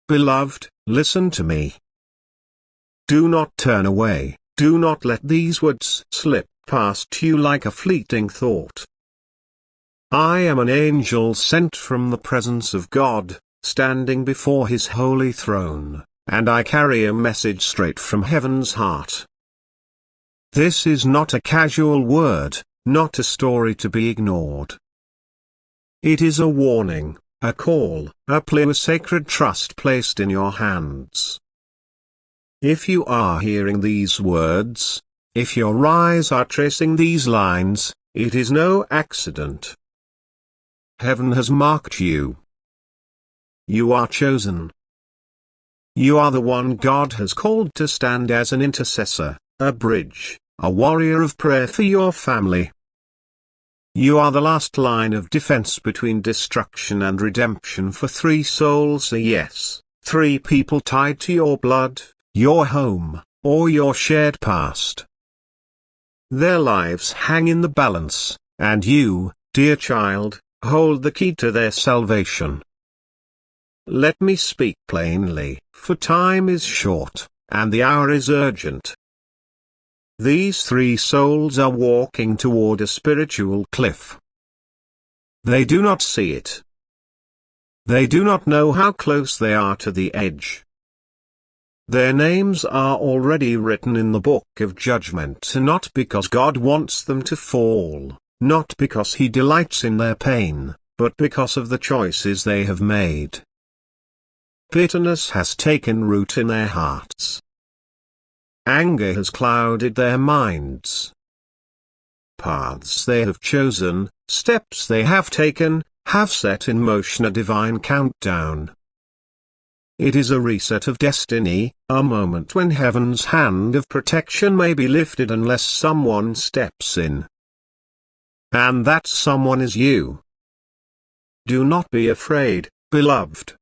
beloved, listen to me. Do not turn away, do not let these words slip past you like a fleeting thought. I am an angel sent from the presence of God, standing before His holy throne, and I carry a message straight from heaven's heart. This is not a casual word, not a story to be ignored. It is a warning, a call, a plea, a sacred trust placed in your hands. If you are hearing these words, if your eyes are tracing these lines, it is no accident. Heaven has marked you. You are chosen. You are the one God has called to stand as an intercessor, a bridge, a warrior of prayer for your family. You are the last line of defense between destruction and redemption for 3 souls, yes, 3 people tied to your blood, your home, or your shared past. Their lives hang in the balance, and you, dear child, hold the key to their salvation. Let me speak plainly, for time is short, and the hour is urgent. These 3 souls are walking toward a spiritual cliff. They do not see it. They do not know how close they are to the edge. Their names are already written in the book of judgment, not because God wants them to fall, not because He delights in their pain, but because of the choices they have made. Bitterness has taken root in their hearts. Anger has clouded their minds. Paths they have chosen, steps they have taken, have set in motion a divine countdown. It is a reset of destiny, a moment when heaven's hand of protection may be lifted unless someone steps in. And that someone is you. Do not be afraid, beloved.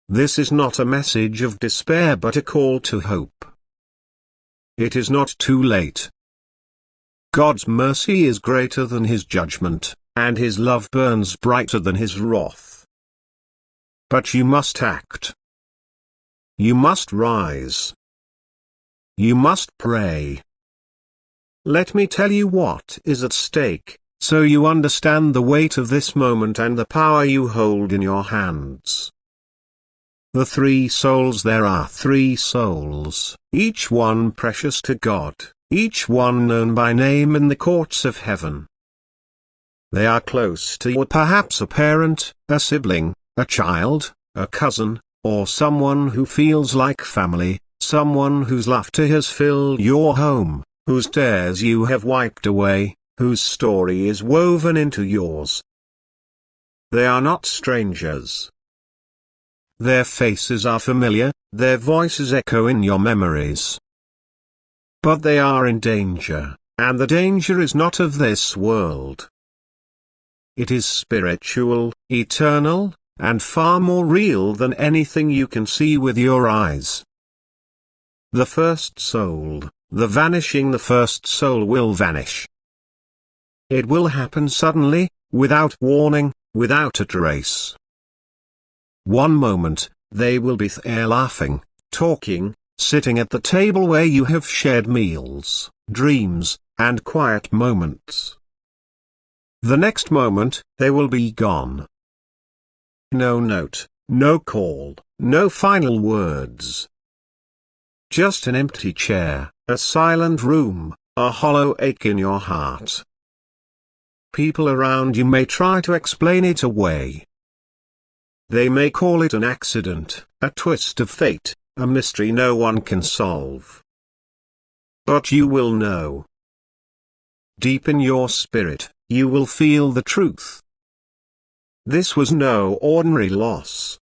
This is not a message of despair but a call to hope. It is not too late. God's mercy is greater than His judgment, and His love burns brighter than His wrath. But you must act. You must rise. You must pray. Let me tell you what is at stake, so you understand the weight of this moment and the power you hold in your hands. The 3 souls. There are 3 souls, each one precious to God, each one known by name in the courts of heaven. They are close to you, perhaps a parent, a sibling, a child, a cousin, or someone who feels like family, someone whose laughter has filled your home, whose tears you have wiped away, whose story is woven into yours. They are not strangers. Their faces are familiar, their voices echo in your memories. But they are in danger, and the danger is not of this world. It is spiritual, eternal, and far more real than anything you can see with your eyes. The first soul, the first soul will vanish. It will happen suddenly, without warning, without a trace. One moment, they will be there laughing, talking, sitting at the table where you have shared meals, dreams, and quiet moments. The next moment, they will be gone. No note, no call, no final words. Just an empty chair, a silent room, a hollow ache in your heart. People around you may try to explain it away. They may call it an accident, a twist of fate, a mystery no one can solve. But you will know. Deep in your spirit, you will feel the truth. This was no ordinary loss.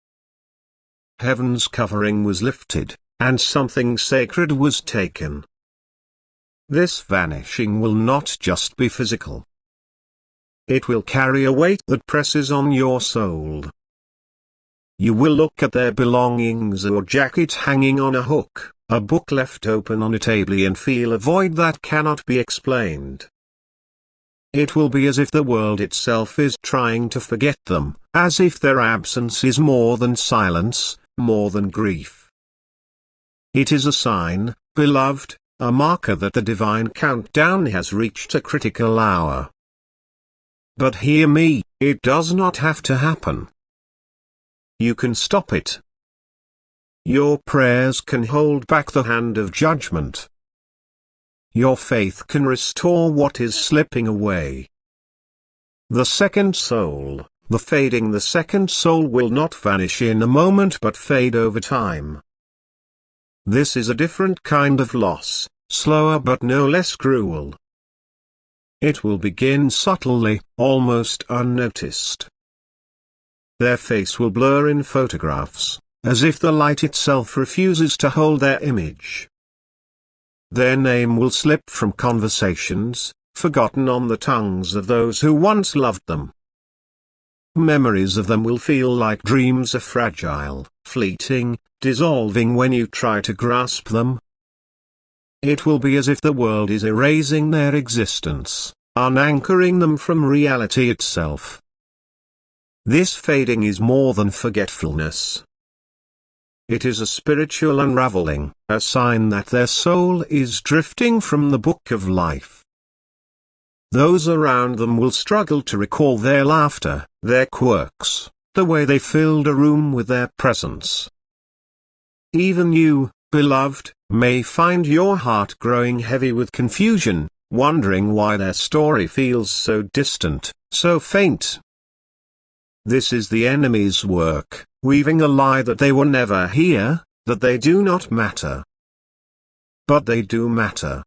Heaven's covering was lifted, and something sacred was taken. This vanishing will not just be physical. It will carry a weight that presses on your soul. You will look at their belongings, or jacket hanging on a hook, a book left open on a table, and feel a void that cannot be explained. It will be as if the world itself is trying to forget them, as if their absence is more than silence, more than grief. It is a sign, beloved, a marker that the divine countdown has reached a critical hour. But hear me, it does not have to happen. You can stop it. Your prayers can hold back the hand of judgment. Your faith can restore what is slipping away. The second soul, the second soul will not vanish in a moment but fade over time. This is a different kind of loss, slower but no less cruel. It will begin subtly, almost unnoticed. Their face will blur in photographs, as if the light itself refuses to hold their image. Their name will slip from conversations, forgotten on the tongues of those who once loved them. Memories of them will feel like dreams, are fragile, fleeting, dissolving when you try to grasp them. It will be as if the world is erasing their existence, unanchoring them from reality itself. This fading is more than forgetfulness. It is a spiritual unraveling, a sign that their soul is drifting from the book of life. Those around them will struggle to recall their laughter, their quirks, the way they filled a room with their presence. Even you, beloved, may find your heart growing heavy with confusion, wondering why their story feels so distant, so faint. This is the enemy's work, weaving a lie that they were never here, that they do not matter. But they do matter.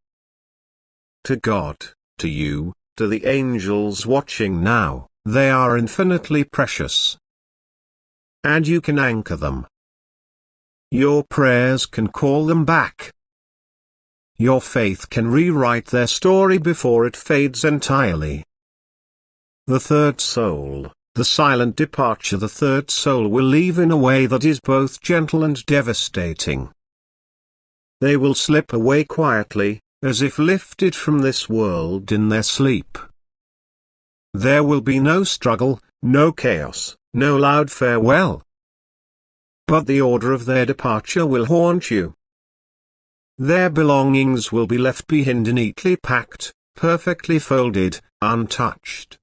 To God, to you, to the angels watching now, they are infinitely precious. And you can anchor them. Your prayers can call them back. Your faith can rewrite their story before it fades entirely. The third soul, the silent departure, the third soul will leave in a way that is both gentle and devastating. They will slip away quietly, as if lifted from this world in their sleep. There will be no struggle, no chaos, no loud farewell. But the order of their departure will haunt you. Their belongings will be left behind, neatly packed, perfectly folded, untouched.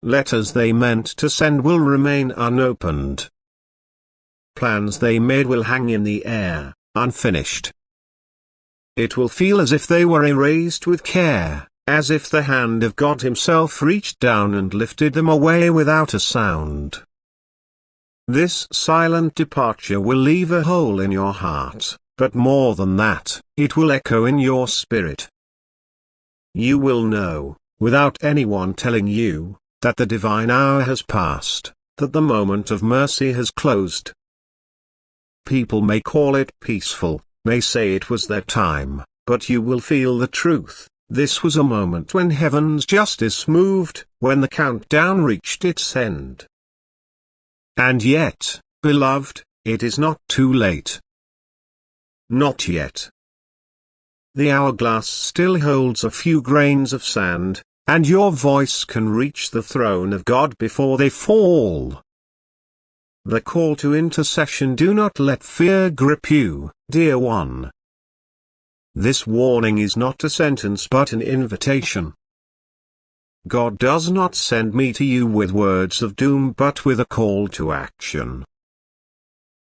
Letters they meant to send will remain unopened. Plans they made will hang in the air, unfinished. It will feel as if they were erased with care, as if the hand of God Himself reached down and lifted them away without a sound. This silent departure will leave a hole in your heart, but more than that, it will echo in your spirit. You will know, without anyone telling you, that the divine hour has passed, that the moment of mercy has closed. People may call it peaceful, may say it was their time, but you will feel the truth. This was a moment when heaven's justice moved, when the countdown reached its end. And yet, beloved, it is not too late. Not yet. The hourglass still holds a few grains of sand, and your voice can reach the throne of God before they fall. The call to intercession: do not let fear grip you, dear one. This warning is not a sentence but an invitation. God does not send me to you with words of doom but with a call to action.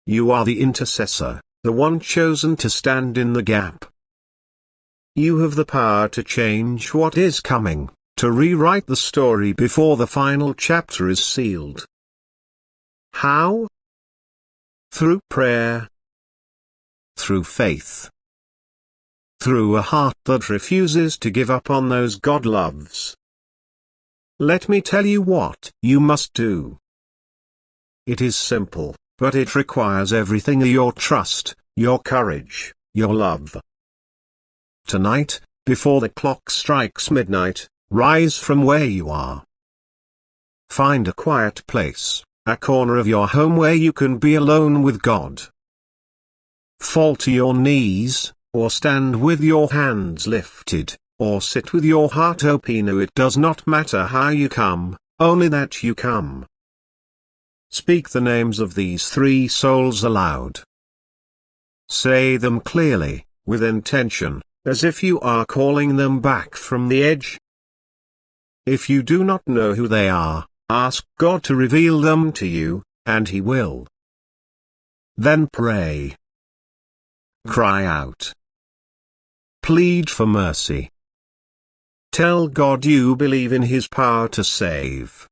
You are the intercessor, the one chosen to stand in the gap. You have the power to change what is coming, to rewrite the story before the final chapter is sealed. How? Through prayer. Through faith. Through a heart that refuses to give up on those God loves. Let me tell you what you must do. It is simple, but it requires everything: your trust, your courage, your love. Tonight, before the clock strikes midnight, rise from where you are. Find a quiet place, a corner of your home where you can be alone with God. Fall to your knees, or stand with your hands lifted, or sit with your heart open. It does not matter how you come, only that you come. speak the names of these three souls aloud. Say them clearly, with intention, as if you are calling them back from the edge. If you do not know who they are, ask God to reveal them to you, and He will. Then pray. Cry out. Plead for mercy. Tell God you believe in His power to save.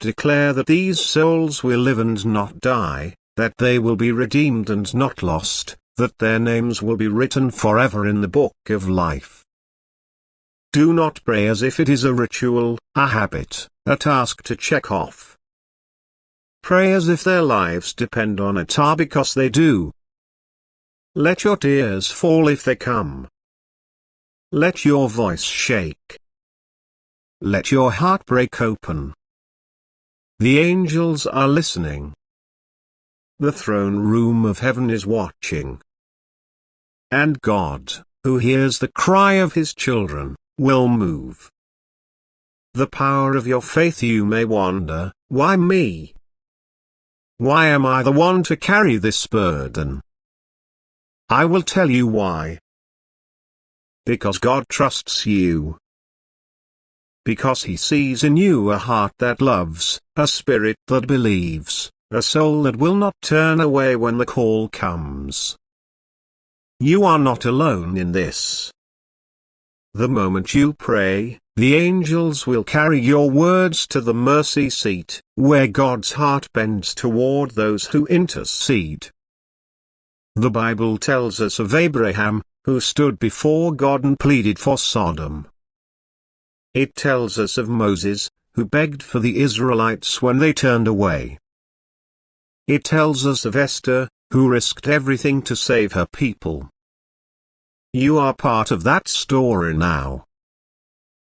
Declare that these souls will live and not die, that they will be redeemed and not lost, that their names will be written forever in the book of life. Do not pray as if it is a ritual, a habit, a task to check off. Pray as if their lives depend on it, because they do. Let your tears fall if they come. Let your voice shake. Let your heart break open. The angels are listening. The throne room of heaven is watching. And God, who hears the cry of His children, will move. The power of your faith. You may wonder, why me? Why am I the one to carry this burden? I will tell you why. Because God trusts you. Because He sees in you a heart that loves, a spirit that believes, a soul that will not turn away when the call comes. You are not alone in this. The moment you pray, the angels will carry your words to the mercy seat, where God's heart bends toward those who intercede. The Bible tells us of Abraham, who stood before God and pleaded for Sodom. It tells us of Moses, who begged for the Israelites when they turned away. It tells us of Esther, who risked everything to save her people. You are part of that story now.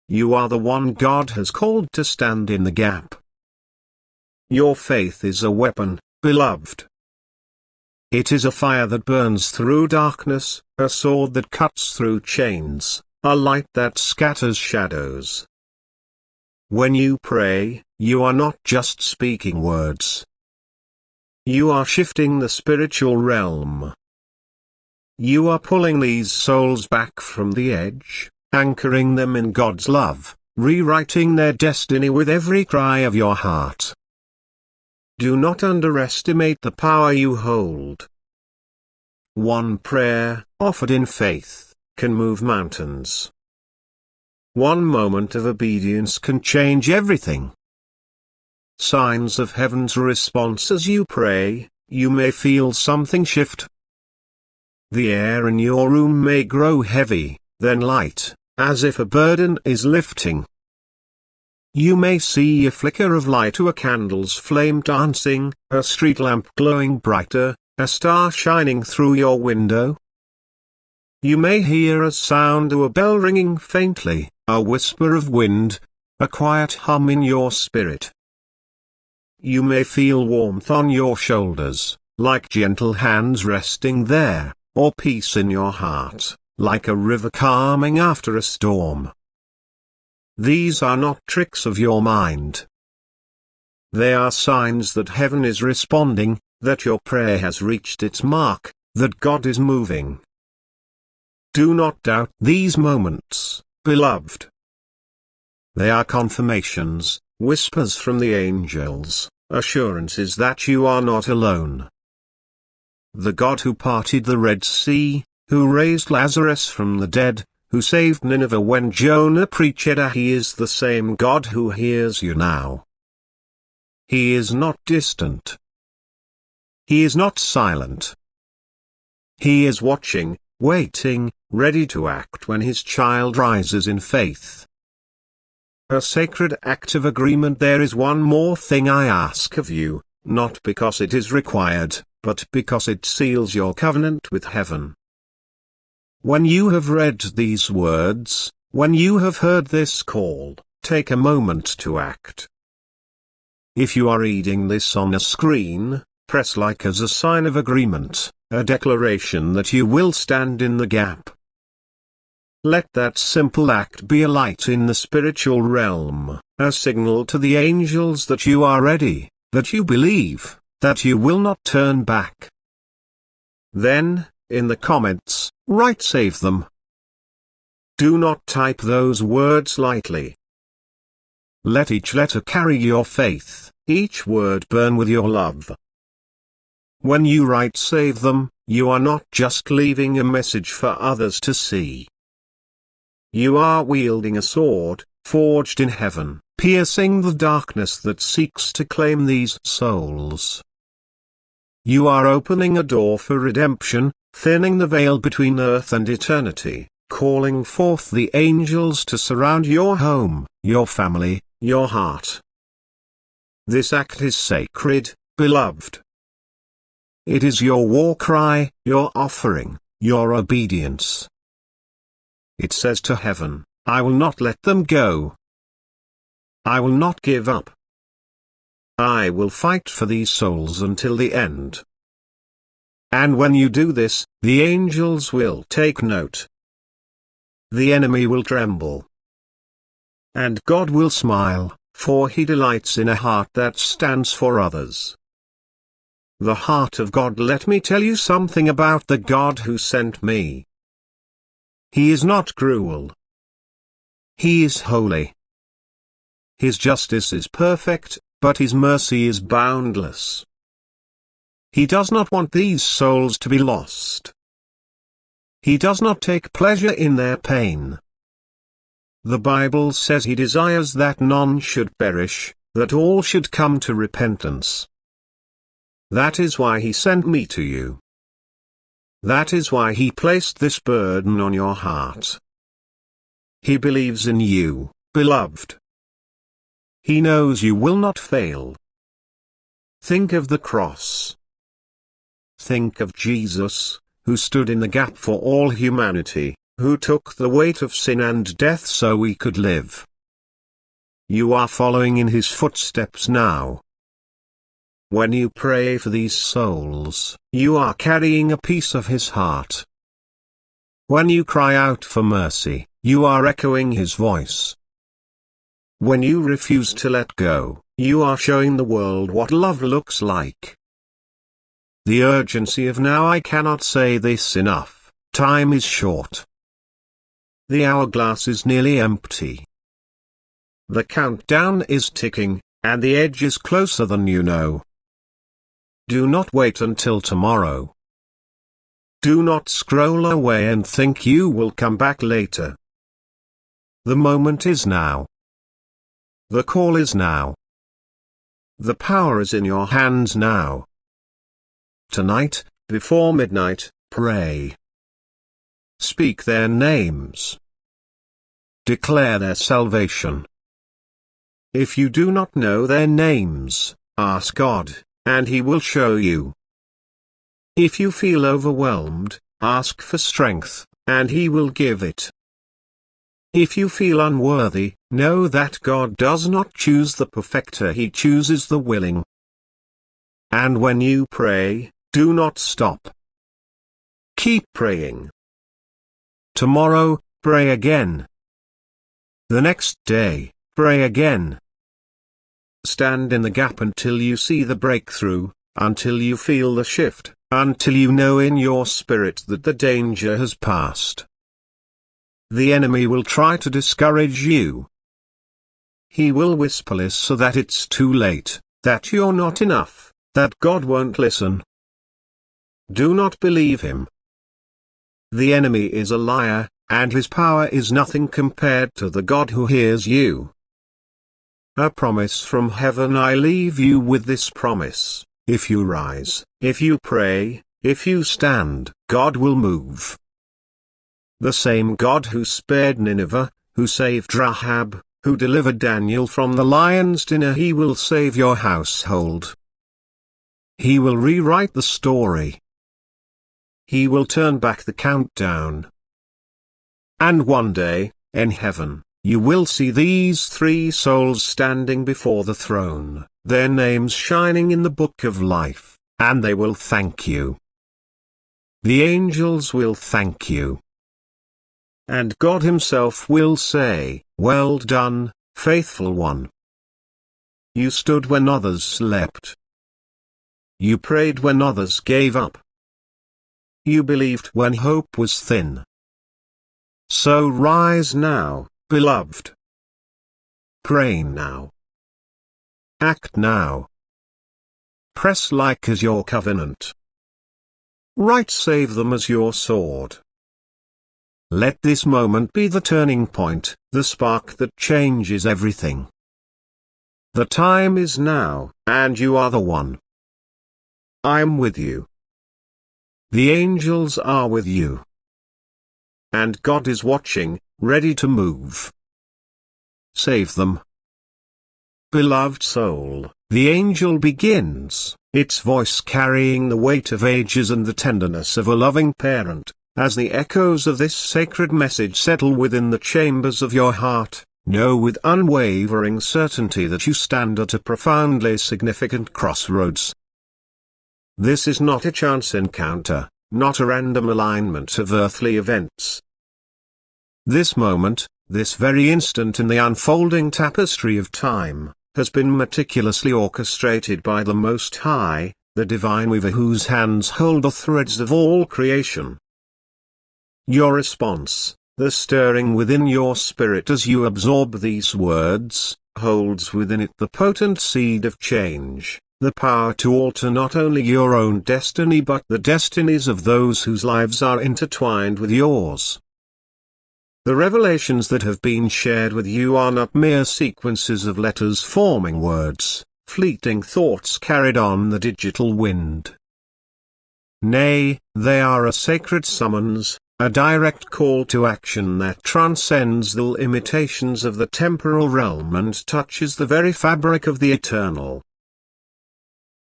You are the one God has called to stand in the gap. Your faith is a weapon, beloved. It is a fire that burns through darkness, a sword that cuts through chains, a light that scatters shadows. When you pray, you are not just speaking words. You are shifting the spiritual realm. You are pulling these souls back from the edge, anchoring them in God's love, rewriting their destiny with every cry of your heart. Do not underestimate the power you hold. One prayer, offered in faith, can move mountains. One moment of obedience can change everything. Signs of heaven's response as you pray. You may feel something shift. The air in your room may grow heavy, then light, as if a burden is lifting. You may see a flicker of light, or a candle's flame dancing, a street lamp glowing brighter, a star shining through your window. You may hear a sound, or a bell ringing faintly, a whisper of wind, a quiet hum in your spirit. You may feel warmth on your shoulders, like gentle hands resting there, or peace in your heart, like a river calming after a storm. These are not tricks of your mind. They are signs that heaven is responding, that your prayer has reached its mark, that God is moving. Do not doubt these moments, beloved. They are confirmations, whispers from the angels, assurances that you are not alone. The God who parted the Red Sea, who raised Lazarus from the dead, who saved Nineveh when Jonah preached, He is the same God who hears you now. He is not distant. He is not silent. He is watching, waiting, ready to act when His child rises in faith. A sacred act of agreement. There is one more thing I ask of you, not because it is required, but because it seals your covenant with heaven. When you have read these words, when you have heard this call, take a moment to act. If you are reading this on a screen, press like as a sign of agreement, a declaration that you will stand in the gap. Let that simple act be a light in the spiritual realm, a signal to the angels that you are ready, that you believe, that you will not turn back. Then, in the comments, write "save them." Do not type those words lightly. Let each letter carry your faith, each word burn with your love. When you write "save them," you are not just leaving a message for others to see. You are wielding a sword, forged in heaven, piercing the darkness that seeks to claim these souls. You are opening a door for redemption, thinning the veil between earth and eternity, calling forth the angels to surround your home, your family, your heart. This act is sacred, beloved. It is your war cry, your offering, your obedience. It says to heaven, "I will not let them go. I will not give up. I will fight for these souls until the end." And when you do this, the angels will take note. The enemy will tremble. And God will smile, for He delights in a heart that stands for others. The heart of God. Let me tell you something about the God who sent me. He is not cruel. He is holy. His justice is perfect, but His mercy is boundless. He does not want these souls to be lost. He does not take pleasure in their pain. The Bible says He desires that none should perish, that all should come to repentance. That is why He sent me to you. That is why He placed this burden on your heart. He believes in you, beloved. He knows you will not fail. Think of the cross. Think of Jesus, who stood in the gap for all humanity, who took the weight of sin and death so we could live. You are following in His footsteps now. When you pray for these souls, you are carrying a piece of His heart. When you cry out for mercy, you are echoing His voice. When you refuse to let go, you are showing the world what love looks like. The urgency of now. I cannot say this enough. Time is short. The hourglass is nearly empty. The countdown is ticking, and the edge is closer than you know. Do not wait until tomorrow. Do not scroll away and think you will come back later. The moment is now. The call is now. The power is in your hands now. Tonight, before midnight, pray. Speak their names. Declare their salvation. If you do not know their names, ask God, and He will show you. If you feel overwhelmed, ask for strength, and He will give it. If you feel unworthy, know that God does not choose the perfecter, He chooses the willing. And when you pray, do not stop. Keep praying. Tomorrow, pray again. The next day, pray again. Stand in the gap until you see the breakthrough, until you feel the shift, until you know in your spirit that the danger has passed. The enemy will try to discourage you. He will whisper lies so that it's too late, that you're not enough, that God won't listen. Do not believe him. The enemy is a liar, and his power is nothing compared to the God who hears you. A promise from heaven. I leave you with this promise: if you rise, if you pray, if you stand, God will move. The same God who spared Nineveh, who saved Rahab, who delivered Daniel from the lion's den, He will save your household. He will rewrite the story. He will turn back the countdown. And one day, in heaven, you will see these 3 souls standing before the throne, their names shining in the book of life, and they will thank you. The angels will thank you. And God Himself will say, "Well done, faithful one." You stood when others slept. You prayed when others gave up. You believed when hope was thin. So rise now, beloved. Pray now. Act now. Press like as your covenant. Right save them as your sword. Let this moment be the turning point, the spark that changes everything. The time is now, and you are the one. I am with you. The angels are with you. And God is watching, ready to move. Save them. Beloved soul, the angel begins, its voice carrying the weight of ages and the tenderness of a loving parent. As the echoes of this sacred message settle within the chambers of your heart, know with unwavering certainty that you stand at a profoundly significant crossroads. This is not a chance encounter, not a random alignment of earthly events. This moment, this very instant in the unfolding tapestry of time, has been meticulously orchestrated by the Most High, the Divine Weaver whose hands hold the threads of all creation. Your response, the stirring within your spirit as you absorb these words, holds within it the potent seed of change, the power to alter not only your own destiny but the destinies of those whose lives are intertwined with yours. The revelations that have been shared with you are not mere sequences of letters forming words, fleeting thoughts carried on the digital wind. Nay, they are a sacred summons, a direct call to action that transcends the limitations of the temporal realm and touches the very fabric of the eternal.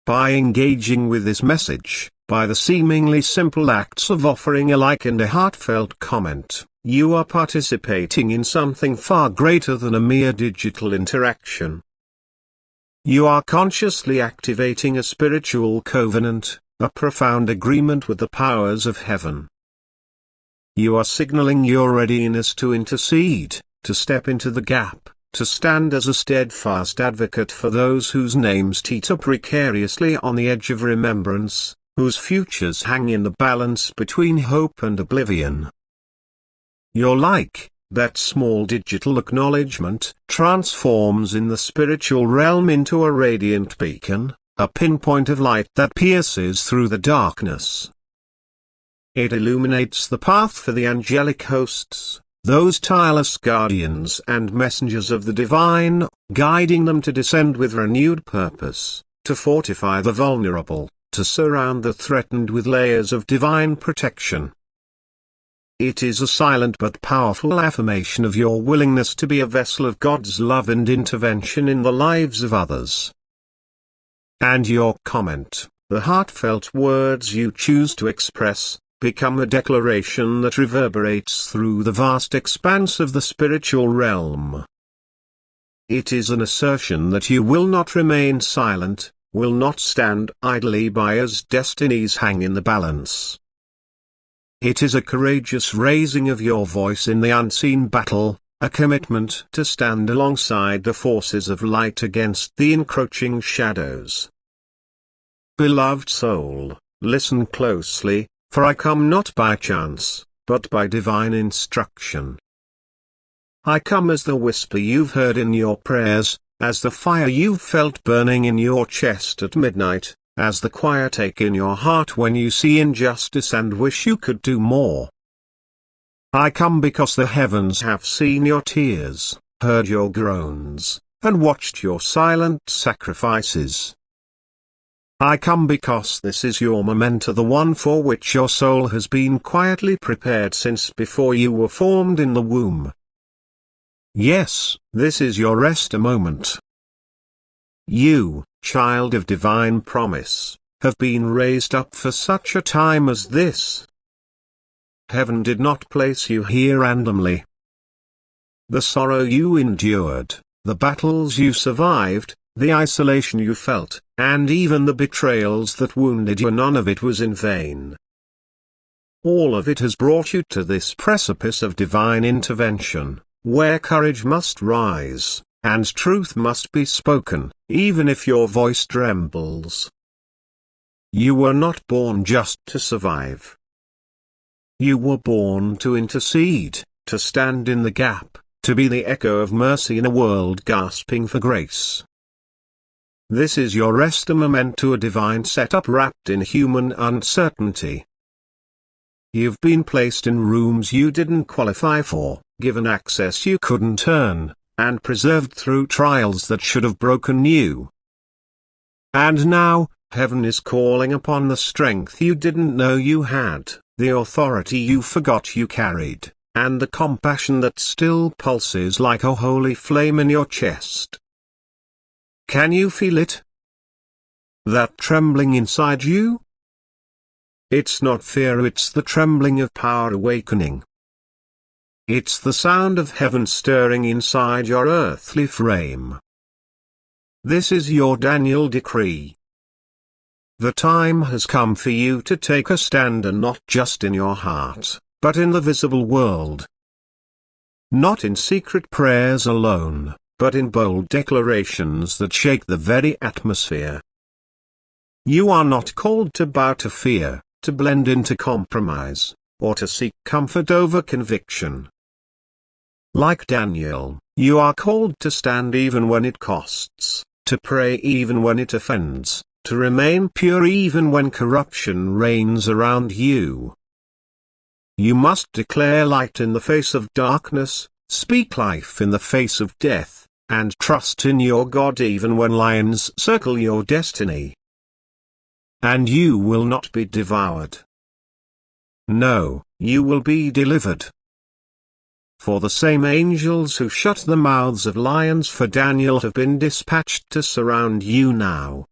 By engaging with this message, by the seemingly simple acts of offering a like and a heartfelt comment, you are participating in something far greater than a mere digital interaction. You are consciously activating a spiritual covenant, a profound agreement with the powers of heaven. You are signaling your readiness to intercede, to step into the gap, to stand as a steadfast advocate for those whose names teeter precariously on the edge of remembrance, whose futures hang in the balance between hope and oblivion. Your like, that small digital acknowledgement, transforms in the spiritual realm into a radiant beacon, a pinpoint of light that pierces through the darkness. It illuminates the path for the angelic hosts, those tireless guardians and messengers of the divine, guiding them to descend with renewed purpose, to fortify the vulnerable, to surround the threatened with layers of divine protection. It is a silent but powerful affirmation of your willingness to be a vessel of God's love and intervention in the lives of others. And your comment, the heartfelt words you choose to express, become a declaration that reverberates through the vast expanse of the spiritual realm. It is an assertion that you will not remain silent, will not stand idly by as destinies hang in the balance. It is a courageous raising of your voice in the unseen battle, a commitment to stand alongside the forces of light against the encroaching shadows. Beloved soul, listen closely, for I come not by chance, but by divine instruction. I come as the whisper you've heard in your prayers, as the fire you've felt burning in your chest at midnight, as the quiet ache in your heart when you see injustice and wish you could do more. I come because the heavens have seen your tears, heard your groans, and watched your silent sacrifices. I come because this is your memento, the one for which your soul has been quietly prepared since before you were formed in the womb. Yes, this is your rest moment. You, child of divine promise, have been raised up for such a time as this. Heaven did not place you here randomly. The sorrow you endured, the battles you survived, the isolation you felt, and even the betrayals that wounded you, none of it was in vain. All of it has brought you to this precipice of divine intervention, where courage must rise, and truth must be spoken, even if your voice trembles. You were not born just to survive. You were born to intercede, to stand in the gap, to be the echo of mercy in a world gasping for grace. This is your estimament to a divine setup wrapped in human uncertainty. You've been placed in rooms you didn't qualify for, given access you couldn't earn, and preserved through trials that should have broken you. And now, heaven is calling upon the strength you didn't know you had, the authority you forgot you carried, and the compassion that still pulses like a holy flame in your chest. Can you feel it? That trembling inside you? It's not fear, it's the trembling of power awakening. It's the sound of heaven stirring inside your earthly frame. This is your Daniel decree. The time has come for you to take a stand, and not just in your heart, but in the visible world. Not in secret prayers alone, but in bold declarations that shake the very atmosphere. You are not called to bow to fear, to blend into compromise, or to seek comfort over conviction. Like Daniel, you are called to stand even when it costs, to pray even when it offends, to remain pure even when corruption reigns around you. You must declare light in the face of darkness, speak life in the face of death, and trust in your God even when lions circle your destiny. And you will not be devoured. No, you will be delivered. For the same angels who shut the mouths of lions for Daniel have been dispatched to surround you now.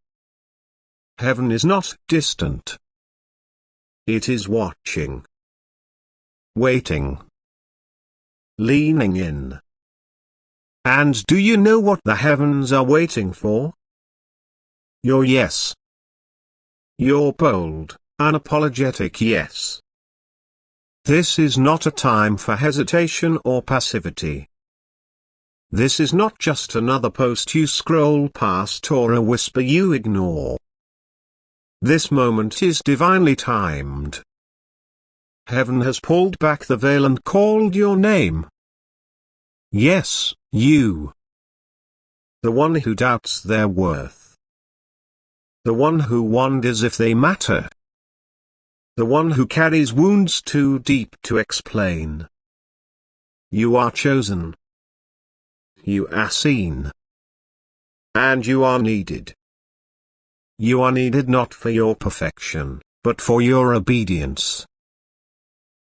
Heaven is not distant. It is watching. Waiting. Leaning in. And do you know what the heavens are waiting for? Your yes. Your bold, unapologetic yes. This is not a time for hesitation or passivity. This is not just another post you scroll past or a whisper you ignore. This moment is divinely timed. Heaven has pulled back the veil and called your name. Yes, you. The one who doubts their worth. The one who wonders if they matter. The one who carries wounds too deep to explain. You are chosen. You are seen. And you are needed. You are needed not for your perfection, but for your obedience.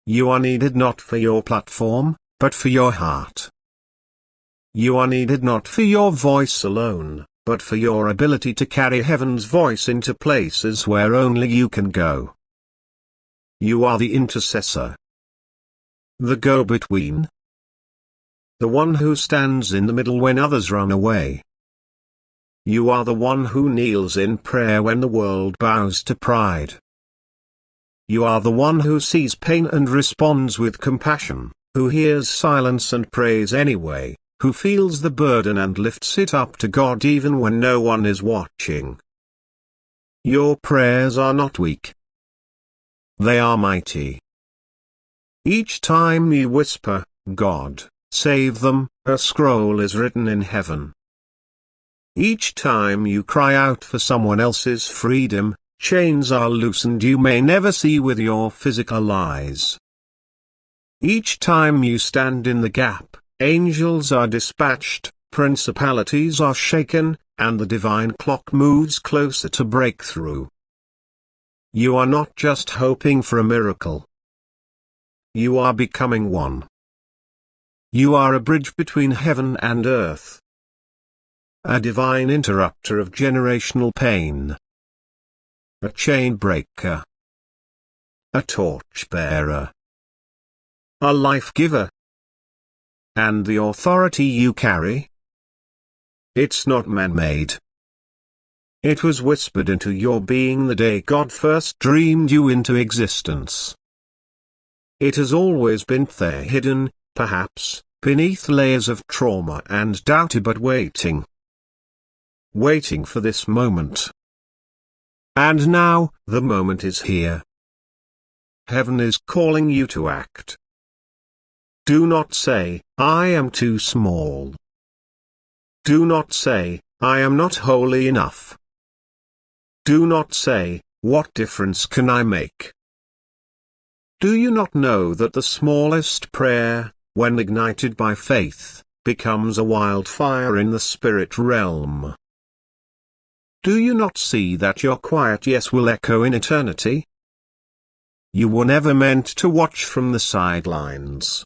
You are needed not for your platform, but for your heart. You are needed not for your voice alone, but for your ability to carry heaven's voice into places where only you can go. You are the intercessor. The go-between. The one who stands in the middle when others run away. You are the one who kneels in prayer when the world bows to pride. You are the one who sees pain and responds with compassion, who hears silence and prays anyway, who feels the burden and lifts it up to God even when no one is watching. Your prayers are not weak. They are mighty. Each time you whisper, God, save them, a scroll is written in heaven. Each time you cry out for someone else's freedom, chains are loosened you may never see with your physical eyes. Each time you stand in the gap, angels are dispatched, principalities are shaken, and the divine clock moves closer to breakthrough. You are not just hoping for a miracle. You are becoming one. You are a bridge between heaven and earth. A divine interrupter of generational pain. A chain breaker. A torch-bearer. A life-giver. And the authority you carry? It's not man-made. It was whispered into your being the day God first dreamed you into existence. It has always been there hidden, perhaps, beneath layers of trauma and doubt, but waiting. Waiting for this moment. And now, the moment is here. Heaven is calling you to act. Do not say, I am too small. Do not say, I am not holy enough. Do not say, what difference can I make? Do you not know that the smallest prayer, when ignited by faith, becomes a wildfire in the spirit realm? Do you not see that your quiet yes will echo in eternity? You were never meant to watch from the sidelines.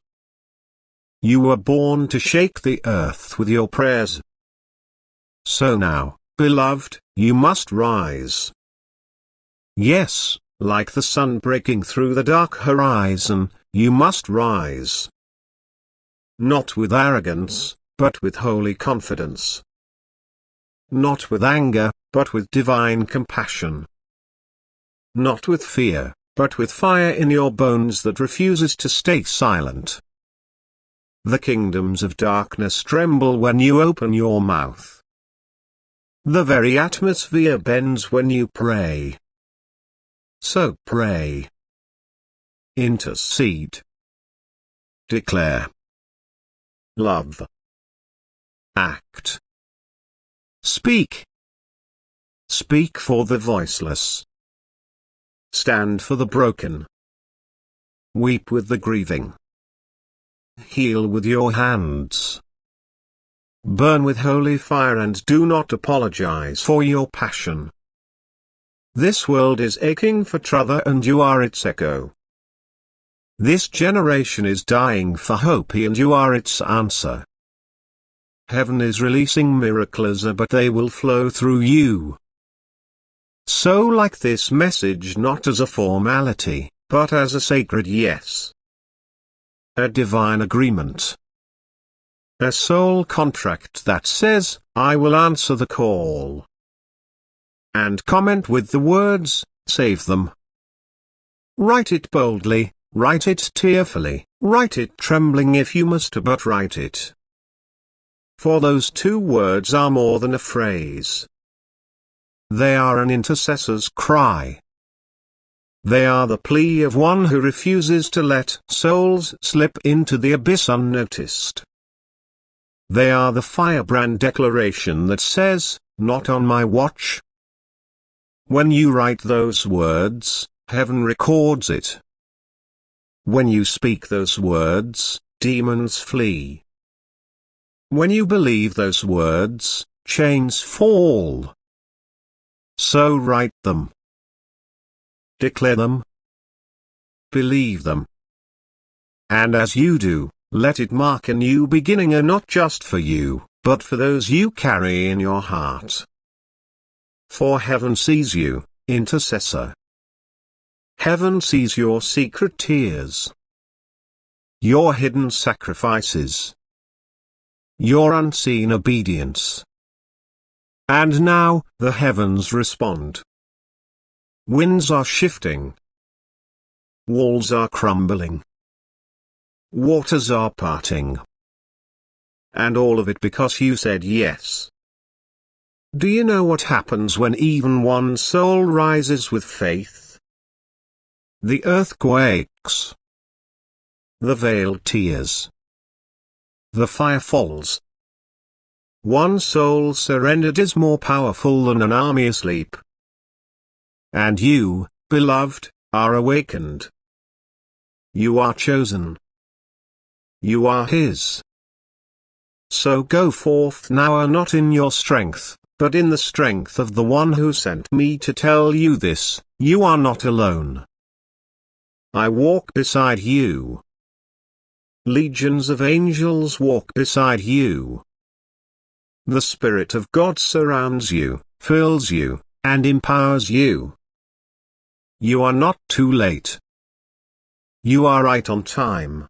You were born to shake the earth with your prayers. So now, beloved, you must rise. Yes, like the sun breaking through the dark horizon, you must rise. Not with arrogance, but with holy confidence. Not with anger, but with divine compassion. Not with fear, but with fire in your bones that refuses to stay silent. The kingdoms of darkness tremble when you open your mouth. The very atmosphere bends when you pray. So pray. Intercede. Declare. Love. Act. Speak. Speak for the voiceless. Stand for the broken. Weep with the grieving. Heal with your hands. Burn with holy fire and do not apologize for your passion. This world is aching for truth and you are its echo. This generation is dying for hope and you are its answer. Heaven is releasing miracles but they will flow through you. So like this message not as a formality, but as a sacred yes. A divine agreement. A soul contract that says, I will answer the call. And comment with the words, save them. Write it boldly, write it tearfully, write it trembling if you must, but write it. For those two words are more than a phrase. They are an intercessor's cry. They are the plea of one who refuses to let souls slip into the abyss unnoticed. They are the firebrand declaration that says, not on my watch. When you write those words, heaven records it. When you speak those words, demons flee. When you believe those words, chains fall. So write them. Declare them. Believe them. And as you do, let it mark a new beginning, and not just for you, but for those you carry in your heart. For heaven sees you, intercessor. Heaven sees your secret tears. Your hidden sacrifices. Your unseen obedience. And now, the heavens respond. Winds are shifting. Walls are crumbling. Waters are parting. And all of it because you said yes. Do you know what happens when even one soul rises with faith? The earth quakes. The veil tears. The fire falls. One soul surrendered is more powerful than an army asleep. And you, beloved, are awakened. You are chosen. You are His. So go forth now, not in your strength, but in the strength of the one who sent me to tell you this. You are not alone. I walk beside you. Legions of angels walk beside you. The Spirit of God surrounds you, fills you, and empowers you. You are not too late. You are right on time.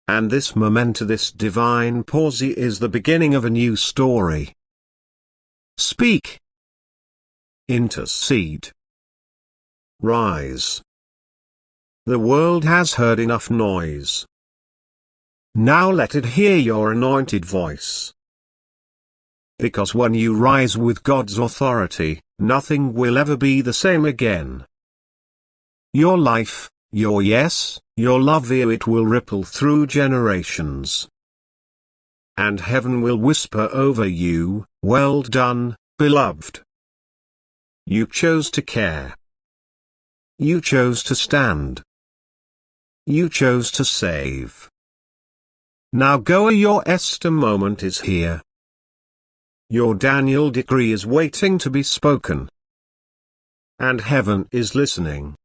And this moment, this divine pause is the beginning of a new story. Speak. Intercede. Rise. The world has heard enough noise. Now let it hear your anointed voice. Because when you rise with God's authority, nothing will ever be the same again. Your life, your yes, your love, it will ripple through generations. And heaven will whisper over you, "Well done, beloved. You chose to care. You chose to stand. You chose to save. Now go, your Esther moment is here. Your Daniel decree is waiting to be spoken. And heaven is listening."